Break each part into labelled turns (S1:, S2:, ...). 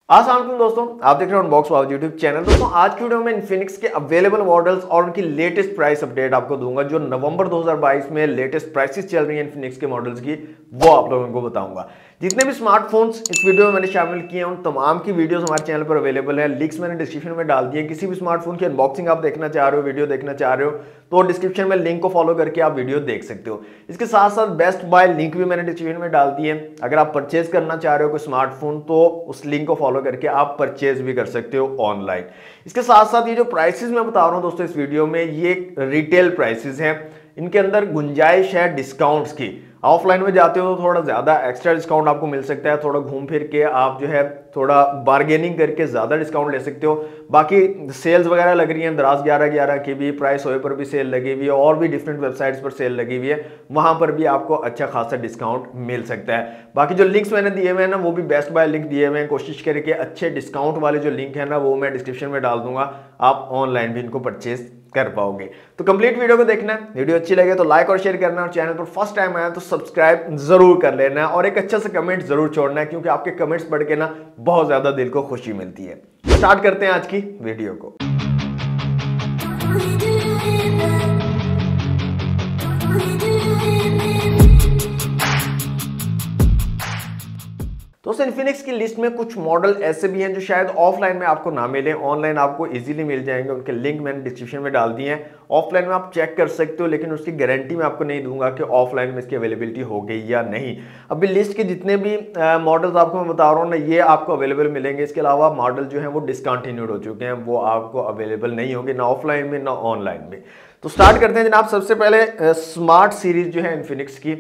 S1: अस्सलाम वालेकुम दोस्तों, आप देख रहे हो अनबॉक्स वाव यूट्यूब चैनल। दोस्तों आज की वीडियो में इन्फिनिक्स के अवेलेबल मॉडल्स और उनकी लेटेस्ट प्राइस अपडेट आपको दूंगा। जो नवंबर 2022 में लेटेस्ट प्राइसेस चल रही है इन्फिनिक्स के मॉडल्स की, वो आप लोगों को बताऊंगा। जितने भी स्मार्टफोन्स इस वीडियो में मैंने शामिल किए हैं उन तमाम की वीडियोस हमारे चैनल पर अवेलेबल है। लिंक्स मैंने डिस्क्रिप्शन में डाल दिए। किसी भी स्मार्टफोन की अनबॉक्सिंग आप देखना चाह रहे हो, वीडियो देखना चाह रहे हो, तो डिस्क्रिप्शन में लिंक को फॉलो करके आप वीडियो देख सकते हो। इसके साथ साथ बेस्ट बाय लिंक भी मैंने डिस्क्रिप्शन में डाल दिए। अगर आप परचेज करना चाह रहे हो कोई स्मार्टफोन, तो उस लिंक को फॉलो करके आप परचेज भी कर सकते हो ऑनलाइन। इसके साथ साथ ये जो प्राइसेस मैं बता रहा हूं दोस्तों इस वीडियो में, ये रिटेल प्राइसेस हैं। इनके अंदर गुंजाइश है डिस्काउंट्स की। ऑफलाइन में जाते हो तो थोड़ा ज्यादा एक्स्ट्रा डिस्काउंट आपको मिल सकता है। थोड़ा घूम फिर के आप जो है थोड़ा बार्गेनिंग करके ज्यादा डिस्काउंट ले सकते हो। बाकी सेल्स वगैरह लग रही हैं, दराज 11-11 की भी, प्राइस होए पर भी सेल लगी हुई है और भी डिफरेंट वेबसाइट्स पर सेल लगी हुई है। वहां पर भी आपको अच्छा खासा डिस्काउंट मिल सकता है। बाकी जो लिंक्स मैंने दिए हुए हैं ना, वो भी बेस्ट बाय लिंक दिए हुए हैं। कोशिश करके अच्छे डिस्काउंट वाले जो लिंक है ना, वो मैं डिस्क्रिप्शन में डाल दूंगा। आप ऑनलाइन भी इनको परचेज कर पाओगे। तो कंप्लीट वीडियो को देखना है। वीडियो अच्छी लगे तो लाइक और शेयर करना, और चैनल पर फर्स्ट टाइम आया तो सब्सक्राइब जरूर कर लेना है और एक अच्छा सा कमेंट जरूर छोड़ना है, क्योंकि आपके कमेंट्स पढ़ के ना बहुत ज्यादा दिल को खुशी मिलती है। स्टार्ट करते हैं आज की वीडियो को। दोस्तों इन्फिनिक्स की लिस्ट में कुछ मॉडल ऐसे भी हैं जो शायद ऑफलाइन में आपको ना मिले, ऑनलाइन आपको इजीली मिल जाएंगे। उनके लिंक मैंने डिस्क्रिप्शन में डाल दिए हैं। ऑफलाइन में आप चेक कर सकते हो, लेकिन उसकी गारंटी मैं आपको नहीं दूंगा कि ऑफलाइन में इसकी अवेलेबिलिटी हो गई या नहीं। अभी लिस्ट के जितने भी मॉडल्स आपको मैं बता रहा हूँ ना, ये आपको अवेलेबल मिलेंगे। इसके अलावा मॉडल जो है वो डिसकंटिन्यूड हो चुके हैं, वो आपको अवेलेबल नहीं होंगे, ना ऑफलाइन में ना ऑनलाइन में। तो स्टार्ट करते हैं जनाब। सबसे पहले स्मार्ट सीरीज जो है इन्फिनिक्स की,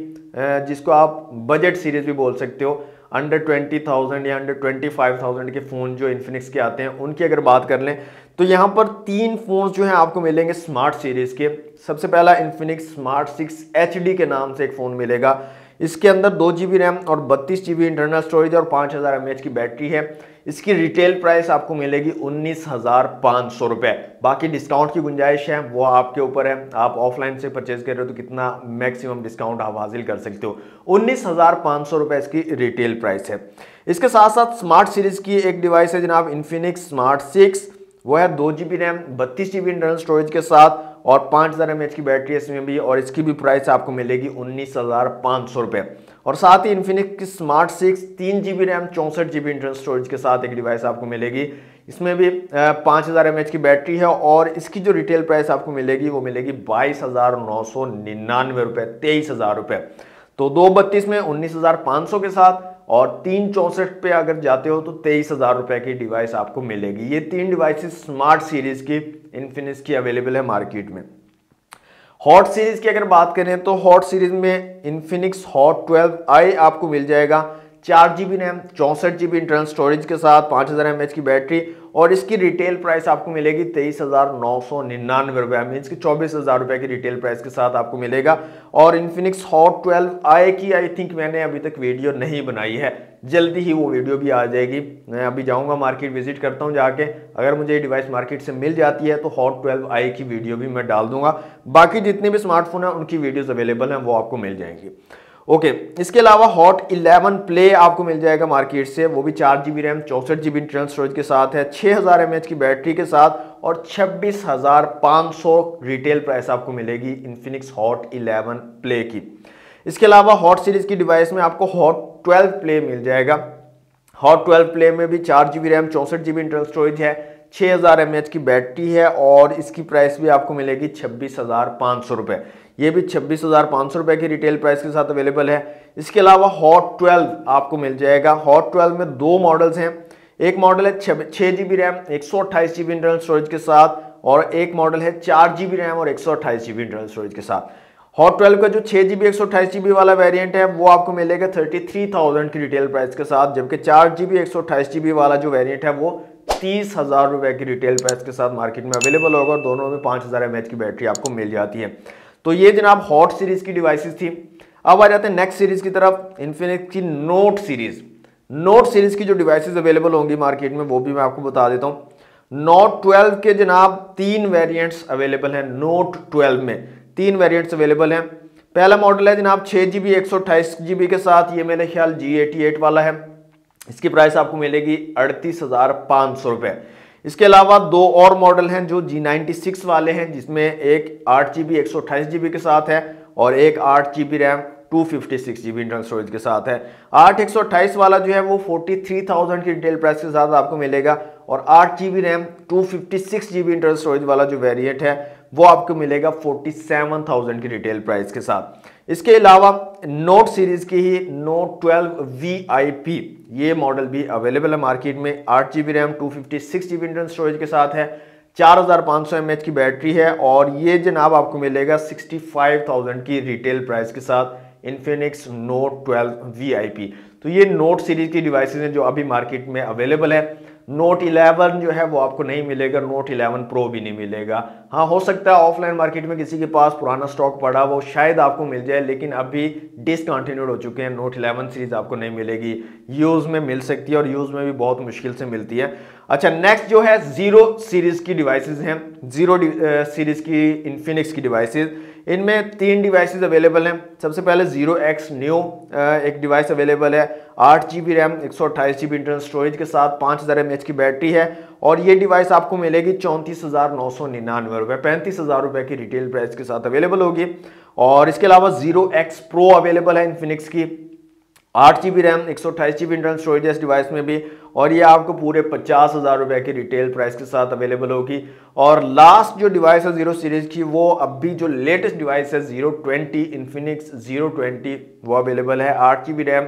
S1: जिसको आप बजट सीरीज भी बोल सकते हो। अंडर 20,000 या अंडर 25,000 के फ़ोन जो इन्फिनिक्स के आते हैं, उनकी अगर बात कर लें तो यहाँ पर 3 फ़ोन जो हैं आपको मिलेंगे स्मार्ट सीरीज़ के। सबसे पहला इन्फिनिक्स स्मार्ट 6 HD के नाम से एक फ़ोन मिलेगा। इसके अंदर 2 GB रैम और 32 GB इंटरनल स्टोरेज और 5000 mAh की बैटरी है। इसकी रिटेल प्राइस आपको मिलेगी 19,500 रुपये। बाकी डिस्काउंट की गुंजाइश है, वो आपके ऊपर है। आप ऑफलाइन से परचेज कर रहे हो तो कितना मैक्सिमम डिस्काउंट आप हासिल कर सकते हो। 19,500 रुपये इसकी रिटेल प्राइस है। इसके साथ साथ स्मार्ट सीरीज की एक डिवाइस है जनाब, इन्फिनिक्स स्मार्ट 6। वो है 2 GB RAM 32 GB internal storage के साथ और 5000 mAh की बैटरी इसमें भी, और इसकी भी प्राइस आपको मिलेगी 19,500 रुपये। और साथ ही इन्फिनिक्स की smart 6 3 GB RAM 64 GB internal storage के साथ एक डिवाइस आपको मिलेगी। इसमें भी 5000 mAh की बैटरी है, और इसकी जो रिटेल प्राइस आपको मिलेगी वो मिलेगी 22,999 रुपये, 23,000 रुपये। तो 232 में 19,500 के साथ, और 364 पे अगर जाते हो तो 23,000 रुपए की डिवाइस आपको मिलेगी। ये 3 डिवाइसेस स्मार्ट सीरीज की इन्फिनिक्स की अवेलेबल है मार्केट में। हॉट सीरीज की अगर बात करें तो हॉट सीरीज में इन्फिनिक्स हॉट 12i आपको मिल जाएगा। 4 GB RAM 64 GB internal storage के साथ 5000 mAh की बैटरी, और इसकी रिटेल प्राइस आपको मिलेगी 23,999 रुपये, मीन्स की 24,000 रुपये की रिटेल प्राइस के साथ आपको मिलेगा। और इन्फिनिक्स हॉट 12i की आई थिंक मैंने अभी तक वीडियो नहीं बनाई है, जल्दी ही वो वीडियो भी आ जाएगी। मैं अभी जाऊंगा मार्केट, विजिट करता हूं जाके, अगर मुझे ये डिवाइस मार्केट से मिल जाती है तो हॉट 12i की वीडियो भी मैं डाल दूंगा। बाकी जितने भी स्मार्टफोन हैं उनकी वीडियोज अवेलेबल हैं, वो आपको मिल जाएंगी। ओके, इसके अलावा हॉट 11 प्ले आपको मिल जाएगा मार्केट से। वो भी 4 GB RAM 64 GB internal storage के साथ है, 6000 mAh की बैटरी के साथ, और 26,500 रिटेल प्राइस आपको मिलेगी इन्फिनिक्स हॉट 11 प्ले की। इसके अलावा हॉट सीरीज की डिवाइस में आपको हॉट 12 प्ले मिल जाएगा। हॉट 12 प्ले में भी 4 GB RAM 64 GB internal storage है, 6000 mAh की बैटरी है, और इसकी प्राइस भी आपको मिलेगी 26,500 रुपये। ये भी 26,500 रुपये की रिटेल प्राइस के साथ अवेलेबल है। इसके अलावा हॉट 12 आपको मिल जाएगा। हॉट 12 में 2 मॉडल्स हैं। एक मॉडल है 6 GB RAM 128 GB internal storage के साथ, और एक मॉडल है 4 GB रैम और 128 GB इंटरनल स्टोरेज के साथ। हॉट 12 का जो 6 GB 128 GB वाला वेरिएंट है वो आपको मिलेगा 33,000 की रिटेल प्राइस के साथ, जबकि 4 GB 128 GB वाला जो वेरिएंट है वो 30,000 रुपये की रिटेल प्राइस के साथ मार्केट में अवेलेबल होगा, और दोनों में 5000 mAh की बैटरी आपको मिल जाती है। तो ये जनाब हॉट सीरीज की डिवाइसेस थी। अब आ जाते हैं नेक्स्ट सीरीज की तरफ, इन्फिनिक्स की नोट सीरीज। नोट सीरीज की जो डिवाइसेस अवेलेबल होंगी मार्केट में वो भी मैं आपको बता देता हूं। नोट 12 के जनाब 3 वेरिएंट्स अवेलेबल हैं। नोट 12 में 3 वेरिएंट्स अवेलेबल हैं। पहला मॉडल है जनाब 6 GB 128 GB के साथ, ये मेरे ख्याल G88 वाला है। इसकी प्राइस आपको मिलेगी 38,500 रुपये। इसके अलावा दो और मॉडल हैं जो G96 वाले हैं, जिसमें एक 8GB 128GB के साथ है और एक 8GB RAM 256GB internal storage के साथ है। 128 वाला जो है वो 43,000 की रिटेल प्राइस के साथ आपको मिलेगा और 8GB RAM 256GB internal storage वाला जो वेरिएंट है वो आपको मिलेगा 47,000 की रिटेल प्राइस के साथ। इसके अलावा नोट सीरीज की ही नोट 12 VIP ये मॉडल भी अवेलेबल है मार्केट में। 8GB RAM 256GB internal storage के साथ है, 4500 mAh की बैटरी है और ये जनाब आपको मिलेगा 65,000 की रिटेल प्राइस के साथ इन्फिनिक्स नोट 12 VIP। तो ये नोट सीरीज की डिवाइसेस हैं जो अभी मार्केट में अवेलेबल है। नोट 11 जो है वो आपको नहीं मिलेगा, नोट 11 प्रो भी नहीं मिलेगा। हाँ, हो सकता है ऑफलाइन मार्केट में किसी के पास पुराना स्टॉक पड़ा वो शायद आपको मिल जाए, लेकिन अभी डिसकंटिन्यूड हो चुके हैं। नोट 11 सीरीज आपको नहीं मिलेगी, यूज में मिल सकती है और यूज में भी बहुत मुश्किल से मिलती है। अच्छा, नेक्स्ट जो है जीरो सीरीज की डिवाइसेस हैं। जीरो सीरीज की इन्फिनिक्स की डिवाइसेस, इनमें 3 डिवाइसेस अवेलेबल हैं। सबसे पहले 0X न्यू एक डिवाइस अवेलेबल है, 8GB RAM 128GB internal storage के साथ, 5000 mAh की बैटरी है और ये डिवाइस आपको मिलेगी 34,999 रुपये, 35,000 रुपये की रिटेल प्राइस के साथ अवेलेबल होगी। और इसके अलावा 0X प्रो अवेलेबल है इन्फिनिक्स की, 8GB RAM 128GB internal storage है इस डिवाइस में भी और ये आपको पूरे 50,000 रुपये की रिटेल प्राइस के साथ अवेलेबल होगी। और लास्ट जो डिवाइस है जीरो सीरीज की, वो अभी जो लेटेस्ट डिवाइस है 020 इन्फिनिक्स 020 वो अवेलेबल है, 8GB RAM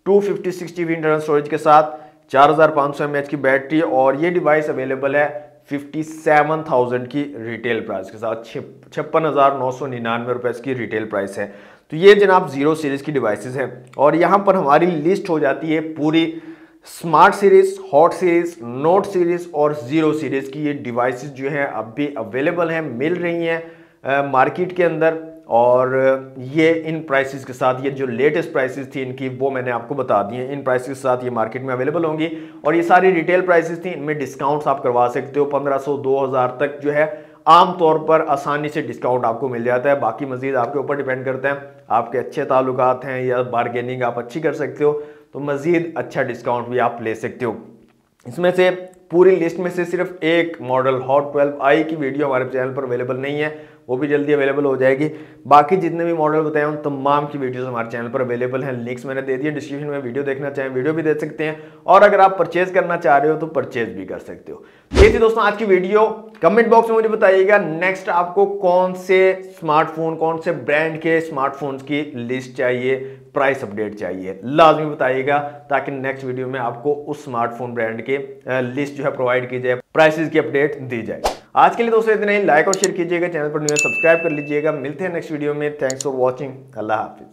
S1: 256GB internal storage के साथ, 4500 mAh की बैटरी और ये डिवाइस अवेलेबल है 57,000 की रिटेल प्राइस के साथ, 56,999 रुपये की रिटेल प्राइस है। तो ये जनाब जीरो सीरीज की डिवाइसेस हैं और यहाँ पर हमारी लिस्ट हो जाती है पूरी smart series, hot series, note series और जीरो सीरीज की। ये डिवाइसेस जो है अभी अवेलेबल हैं, मिल रही हैं मार्केट के अंदर और ये इन प्राइसेस के साथ, ये जो लेटेस्ट प्राइसेस थी इनकी वो मैंने आपको बता दी हैं। इन प्राइसेस के साथ ये मार्केट में अवेलेबल होंगी और ये सारी रिटेल प्राइसेस थी, इनमें डिस्काउंट्स आप करवा सकते हो। 1500 2000 तक जो है आमतौर पर आसानी से डिस्काउंट आपको मिल जाता है। बाकी मजीद आपके ऊपर डिपेंड करता है, आपके अच्छे ताल्लुकात हैं या बार्गेनिंग आप अच्छी कर सकते हो तो मजीद अच्छा डिस्काउंट भी आप ले सकते हो। इसमें से पूरी लिस्ट में से सिर्फ एक मॉडल हॉट 12i की वीडियो हमारे चैनल पर अवेलेबल नहीं है, वो भी जल्दी अवेलेबल हो जाएगी। बाकी जितने भी मॉडल बताए उन तमाम की वीडियोस हमारे चैनल पर अवेलेबल हैं, लिंक्स मैंने दे दिए डिस्क्रिप्शन में। वीडियो देखना चाहें वीडियो भी देख सकते हैं और अगर आप परचेज करना चाह रहे हो तो परचेज भी कर सकते हो। ये थी दोस्तों आज की वीडियो। कमेंट बॉक्स में मुझे बताइएगा नेक्स्ट आपको कौन से स्मार्टफोन, कौन से ब्रांड के स्मार्टफोन्स की लिस्ट चाहिए, प्राइस अपडेट चाहिए, लाजमी बताइएगा ताकि नेक्स्ट वीडियो में आपको उस स्मार्टफोन ब्रांड के लिस्ट जो है प्रोवाइड की जाए, प्राइसेस की अपडेट दी जाए। आज के लिए दोस्तों इतना ही, लाइक और शेयर कीजिएगा, चैनल पर न्यू है सब्सक्राइब कर लीजिएगा। मिलते हैं नेक्स्ट वीडियो में। Thanks for watching, Allah Hafiz.